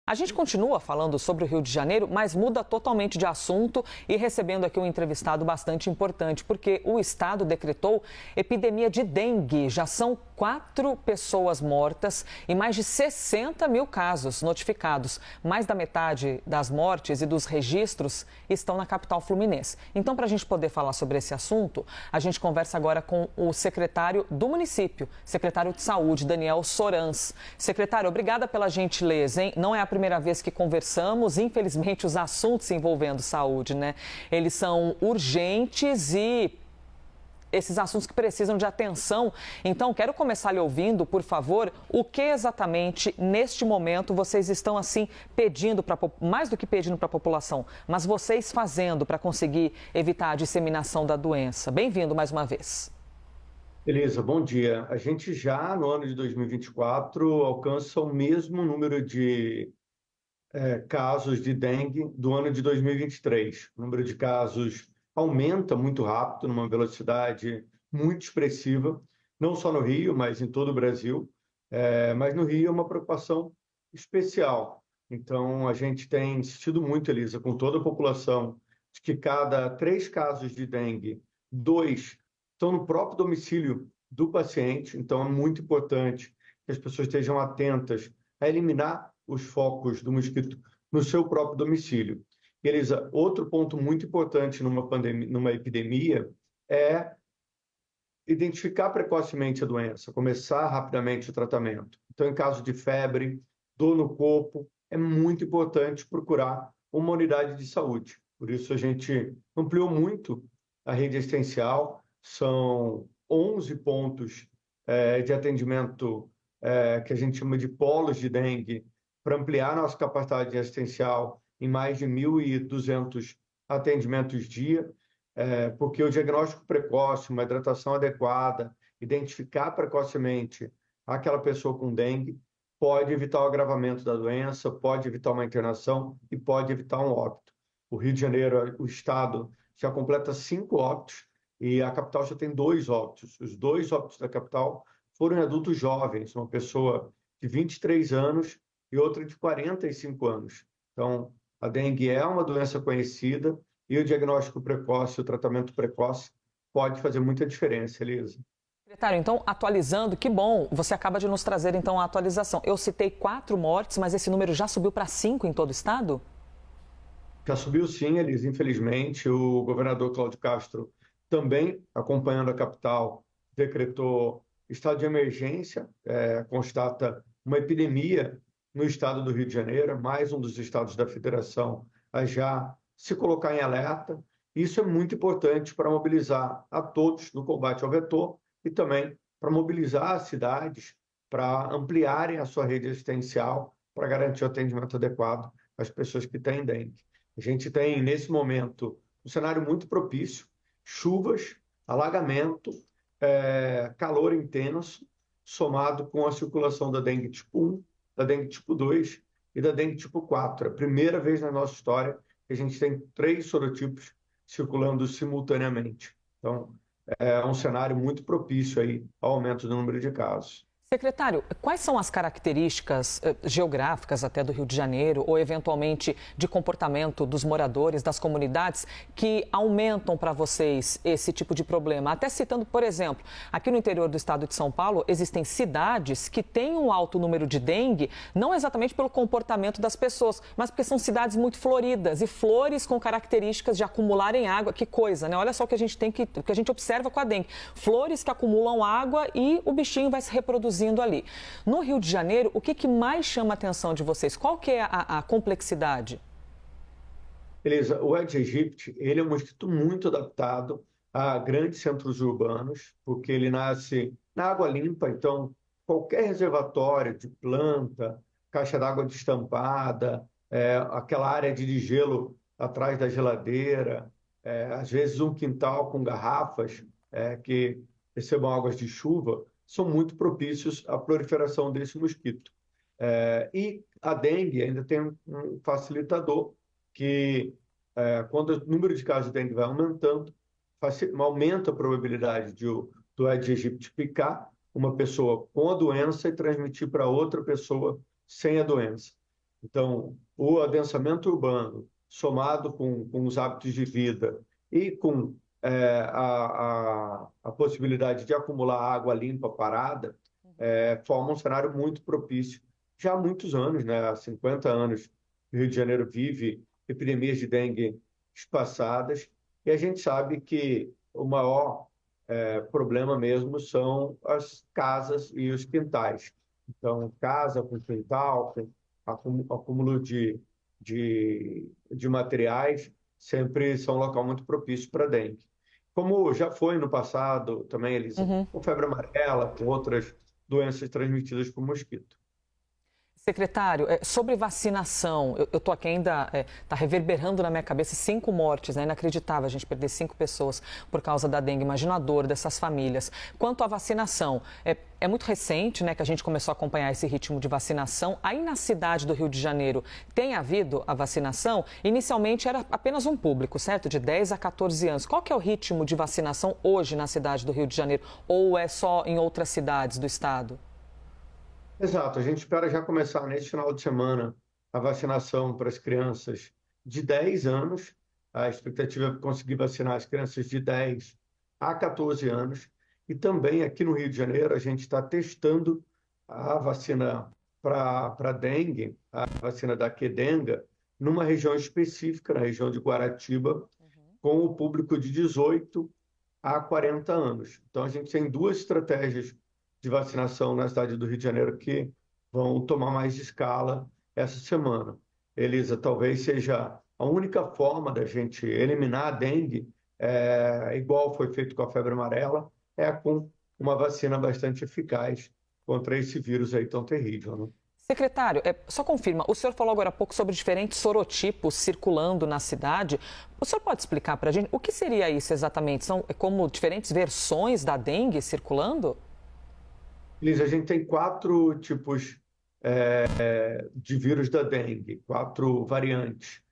A gente continua falando sobre o Rio de Janeiro, mas muda totalmente de assunto e recebendo aqui um entrevistado bastante importante, porque o estado decretou epidemia de dengue. Já são 4 pessoas mortas e mais de 60 mil casos notificados. Mais da metade das mortes e dos registros estão na capital fluminense. Então, para a gente poder falar sobre esse assunto, a gente conversa agora com o secretário do município, secretário de Saúde, Daniel Sorans. Secretário, obrigada pela gentileza, hein? Não é a primeira vez que conversamos, infelizmente os assuntos envolvendo saúde, né? Eles são urgentes e esses assuntos que precisam de atenção. Então, quero começar lhe ouvindo, por favor, o que exatamente neste momento vocês estão assim pedindo para mais do que pedindo para a população, mas vocês fazendo para conseguir evitar a disseminação da doença. Bem-vindo mais uma vez. Beleza, bom dia. A gente já no ano de 2024 alcança o mesmo número de casos de dengue do ano de 2023. O número de casos aumenta muito rápido, numa velocidade muito expressiva, não só no Rio, mas em todo o Brasil. Mas no Rio é uma preocupação especial. Então, a gente tem insistido muito, Elisa, com toda a população, de que cada 3 casos de dengue, 2 estão no próprio domicílio do paciente. Então, é muito importante que as pessoas estejam atentas a eliminar os focos do mosquito no seu próprio domicílio. Elisa, outro ponto muito importante numa epidemia é identificar precocemente a doença, começar rapidamente o tratamento. Então, em caso de febre, dor no corpo, é muito importante procurar uma unidade de saúde. Por isso, a gente ampliou muito a rede assistencial, são 11 pontos de atendimento que a gente chama de polos de dengue, para ampliar nossa capacidade assistencial em mais de 1.200 atendimentos dia, porque o diagnóstico precoce, uma hidratação adequada, identificar precocemente aquela pessoa com dengue, pode evitar o agravamento da doença, pode evitar uma internação e pode evitar um óbito. O Rio de Janeiro, o estado, já completa 5 óbitos e a capital já tem 2 óbitos. Os 2 óbitos da capital foram em adultos jovens, uma pessoa de 23 anos e outra de 45 anos. Então, a dengue é uma doença conhecida e o diagnóstico precoce, o tratamento precoce pode fazer muita diferença, Elisa. Secretário, então, atualizando, que bom, você acaba de nos trazer então a atualização. Eu citei 4 mortes, mas esse número já subiu para 5 em todo o estado? Já subiu sim, Elisa, infelizmente. O governador Cláudio Castro, também acompanhando a capital, decretou estado de emergência, constata uma epidemia no estado do Rio de Janeiro, mais um dos estados da federação a já se colocar em alerta. Isso é muito importante para mobilizar a todos no combate ao vetor e também para mobilizar as cidades para ampliarem a sua rede assistencial para garantir o atendimento adequado às pessoas que têm dengue. A gente tem, nesse momento, um cenário muito propício, chuvas, alagamento, calor intenso, somado com a circulação da dengue tipo 1, da dengue tipo 2 e da dengue tipo 4. É a primeira vez na nossa história que a gente tem 3 sorotipos circulando simultaneamente. Então, é um cenário muito propício aí ao aumento do número de casos. Secretário, quais são as características geográficas até do Rio de Janeiro ou eventualmente de comportamento dos moradores, das comunidades que aumentam para vocês esse tipo de problema? Até citando, por exemplo, aqui no interior do estado de São Paulo, existem cidades que têm um alto número de dengue, não exatamente pelo comportamento das pessoas, mas porque são cidades muito floridas e flores com características de acumularem água. Que coisa, né? Olha só o que a gente o que a gente observa com a dengue. Flores que acumulam água e o bichinho vai se reproduzir ali. No Rio de Janeiro, o que mais chama a atenção de vocês? Qual que é a complexidade? Beleza, o Aedes aegypti, ele é um mosquito muito adaptado a grandes centros urbanos, porque ele nasce na água limpa, então qualquer reservatório de planta, caixa d'água destampada, aquela área de gelo atrás da geladeira, às vezes um quintal com garrafas que recebam águas de chuva, são muito propícios à proliferação desse mosquito. E a dengue ainda tem um facilitador, que quando o número de casos de dengue vai aumentando, aumenta a probabilidade do Aedes aegypti picar uma pessoa com a doença e transmitir para outra pessoa sem a doença. Então, o adensamento urbano, somado com os hábitos de vida e com a possibilidade de acumular água limpa parada, forma um cenário muito propício. Já há muitos anos, né, há 50 anos, o Rio de Janeiro vive epidemias de dengue espaçadas, e a gente sabe que o maior problema mesmo são as casas e os quintais. Então, casa com quintal, com acúmulo de materiais, sempre são um local muito propício para dengue. Como já foi no passado também, Elisa, Uhum. com febre amarela, com outras doenças transmitidas por mosquito. Secretário, sobre vacinação, eu estou aqui ainda, está reverberando na minha cabeça 5 mortes, né? Inacreditável a gente perder 5 pessoas por causa da dengue. Imagina a dor dessas famílias. Quanto à vacinação, é muito recente, né, que a gente começou a acompanhar esse ritmo de vacinação. Aí na cidade do Rio de Janeiro tem havido a vacinação? Inicialmente era apenas um público, certo? De 10 a 14 anos. Qual que é o ritmo de vacinação hoje na cidade do Rio de Janeiro? Ou é só em outras cidades do estado? Exato, a gente espera já começar neste final de semana a vacinação para as crianças de 10 anos. A expectativa é conseguir vacinar as crianças de 10 a 14 anos. E também aqui no Rio de Janeiro, a gente está testando a vacina para dengue, a vacina da Quedenga, numa região específica, na região de Guaratiba, com o público de 18 há 40 anos. Então, a gente tem duas estratégias de vacinação na cidade do Rio de Janeiro que vão tomar mais escala essa semana. Elisa, talvez seja a única forma da gente eliminar a dengue, igual foi feito com a febre amarela, é com uma vacina bastante eficaz contra esse vírus aí tão terrível, né? Secretário, só confirma, o senhor falou agora há pouco sobre diferentes sorotipos circulando na cidade. O senhor pode explicar para a gente o que seria isso exatamente? São como diferentes versões da dengue circulando? Elisa, a gente tem quatro tipos de vírus da dengue, quatro variantes.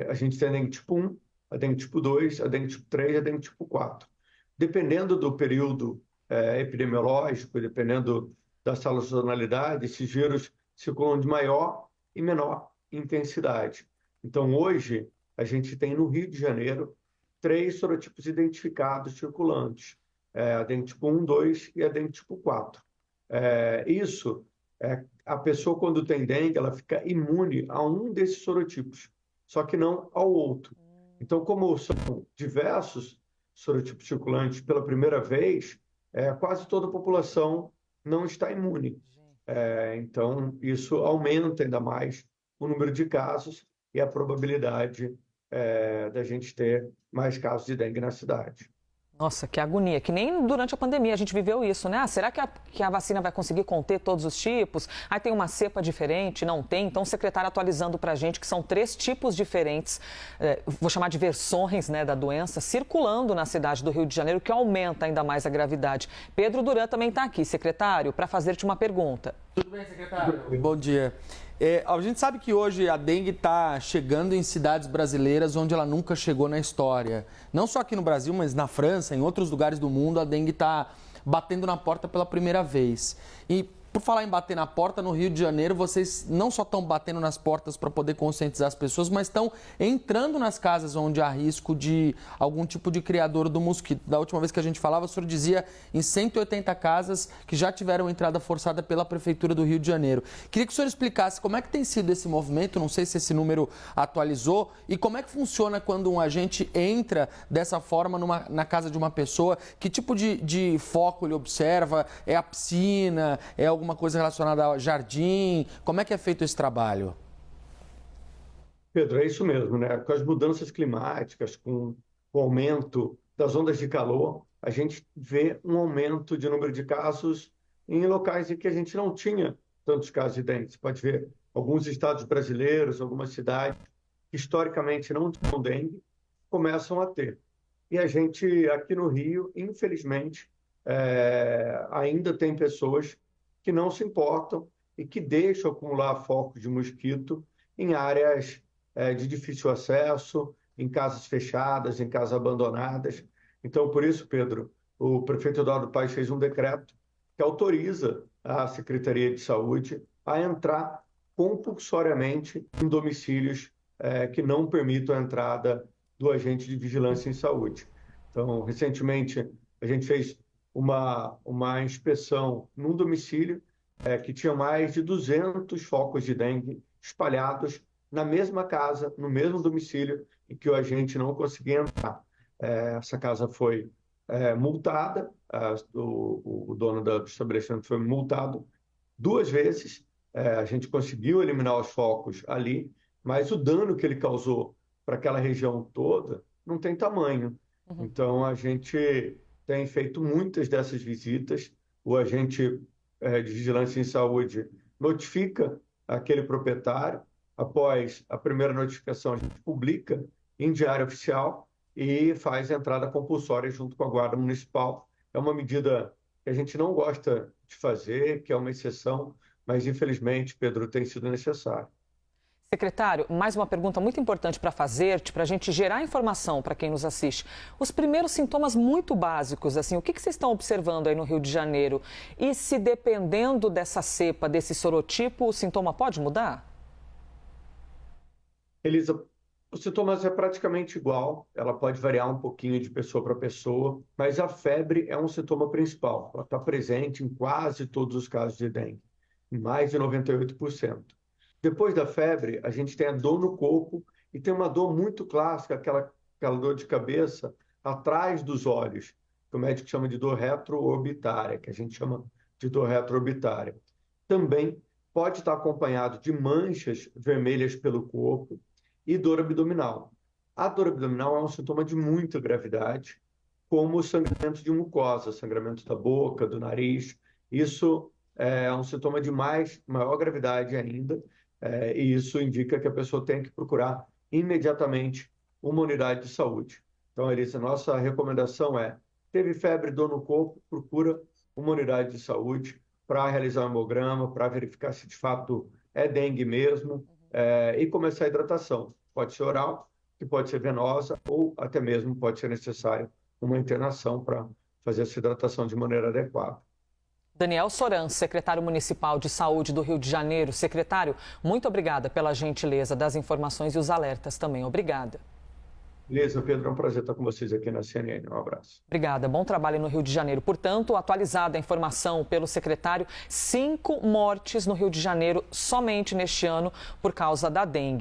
A gente tem a dengue tipo 1, a dengue tipo 2, a dengue tipo 3 e a dengue tipo 4. Dependendo do período epidemiológico, dependendo da sazonalidade, esses vírus circulam de maior e menor intensidade. Então, hoje, a gente tem no Rio de Janeiro 3 sorotipos identificados circulantes, a dengue tipo 1, 2 e a dengue tipo 4. A pessoa, quando tem dengue, ela fica imune a um desses sorotipos, só que não ao outro. Então, como são diversos sorotipos circulantes pela primeira vez, quase toda a população não está imune. Então, isso aumenta ainda mais o número de casos e a probabilidade da gente ter mais casos de dengue na cidade. Nossa, que agonia, que nem durante a pandemia a gente viveu isso, né? Ah, será que a vacina vai conseguir conter todos os tipos? Aí tem uma cepa diferente, não tem? Então o secretário atualizando para a gente que são 3 tipos diferentes, vou chamar de versões, né, da doença, circulando na cidade do Rio de Janeiro, que aumenta ainda mais a gravidade. Pedro Duran também está aqui, secretário, para fazer-te uma pergunta. Tudo bem, secretário? Bom dia. A gente sabe que hoje a dengue está chegando em cidades brasileiras onde ela nunca chegou na história. Não só aqui no Brasil, mas na França, em outros lugares do mundo, a dengue está batendo na porta pela primeira vez. E por falar em bater na porta, no Rio de Janeiro, vocês não só estão batendo nas portas para poder conscientizar as pessoas, mas estão entrando nas casas onde há risco de algum tipo de criador do mosquito. Da última vez que a gente falava, o senhor dizia em 180 casas que já tiveram entrada forçada pela Prefeitura do Rio de Janeiro. Queria que o senhor explicasse como é que tem sido esse movimento, não sei se esse número atualizou, e como é que funciona quando um agente entra dessa forma na casa de uma pessoa, que tipo de foco ele observa, é a piscina, é alguma coisa relacionada ao jardim? Como é que é feito esse trabalho? Pedro, é isso mesmo, né? Com as mudanças climáticas, com o aumento das ondas de calor, a gente vê um aumento de número de casos em locais em que a gente não tinha tantos casos de dengue. Você pode ver alguns estados brasileiros, algumas cidades que historicamente não tinham dengue, começam a ter. E a gente, aqui no Rio, infelizmente, ainda tem pessoas que não se importam e que deixam acumular focos de mosquito em áreas de difícil acesso, em casas fechadas, em casas abandonadas. Então, por isso, Pedro, o prefeito Eduardo Paes fez um decreto que autoriza a Secretaria de Saúde a entrar compulsoriamente em domicílios que não permitam a entrada do agente de vigilância em saúde. Então, recentemente, a gente fez uma inspeção num domicílio que tinha mais de 200 focos de dengue espalhados na mesma casa, no mesmo domicílio, em que o agente não conseguia entrar. Essa casa foi multada, o dono do estabelecimento foi multado 2 vezes. A gente conseguiu eliminar os focos ali, mas o dano que ele causou para aquela região toda não tem tamanho. Então, a gente tem feito muitas dessas visitas. O agente de vigilância em saúde notifica aquele proprietário. Após a primeira notificação, a gente publica em diário oficial e faz a entrada compulsória junto com a Guarda Municipal. É uma medida que a gente não gosta de fazer, que é uma exceção, mas infelizmente, Pedro, tem sido necessário. Secretário, mais uma pergunta muito importante para fazer-te, para a gente gerar informação para quem nos assiste. Os primeiros sintomas muito básicos, assim, o que vocês estão observando aí no Rio de Janeiro? E se dependendo dessa cepa, desse sorotipo, o sintoma pode mudar? Elisa, os sintomas é praticamente igual, ela pode variar um pouquinho de pessoa para pessoa, mas a febre é um sintoma principal. Ela está presente em quase todos os casos de dengue, em mais de 98%. Depois da febre, a gente tem a dor no corpo e tem uma dor muito clássica, aquela dor de cabeça atrás dos olhos, que o médico chama de dor retroorbitária, que a gente chama de dor retroorbitária. Também pode estar acompanhado de manchas vermelhas pelo corpo e dor abdominal. A dor abdominal é um sintoma de muita gravidade, como o sangramento de mucosa, sangramento da boca, do nariz. Isso é um sintoma de maior gravidade ainda, e isso indica que a pessoa tem que procurar imediatamente uma unidade de saúde. Então, Elisa, nossa recomendação teve febre, dor no corpo, procura uma unidade de saúde para realizar um hemograma, para verificar se de fato é dengue mesmo, e começar a hidratação. Pode ser oral, que pode ser venosa, ou até mesmo pode ser necessário uma internação para fazer essa hidratação de maneira adequada. Daniel Soran, secretário municipal de saúde do Rio de Janeiro. Secretário, muito obrigada pela gentileza das informações e os alertas também. Obrigada. Beleza, Pedro, é um prazer estar com vocês aqui na CNN. Um abraço. Obrigada. Bom trabalho no Rio de Janeiro. Portanto, atualizada a informação pelo secretário, 5 mortes no Rio de Janeiro somente neste ano por causa da dengue.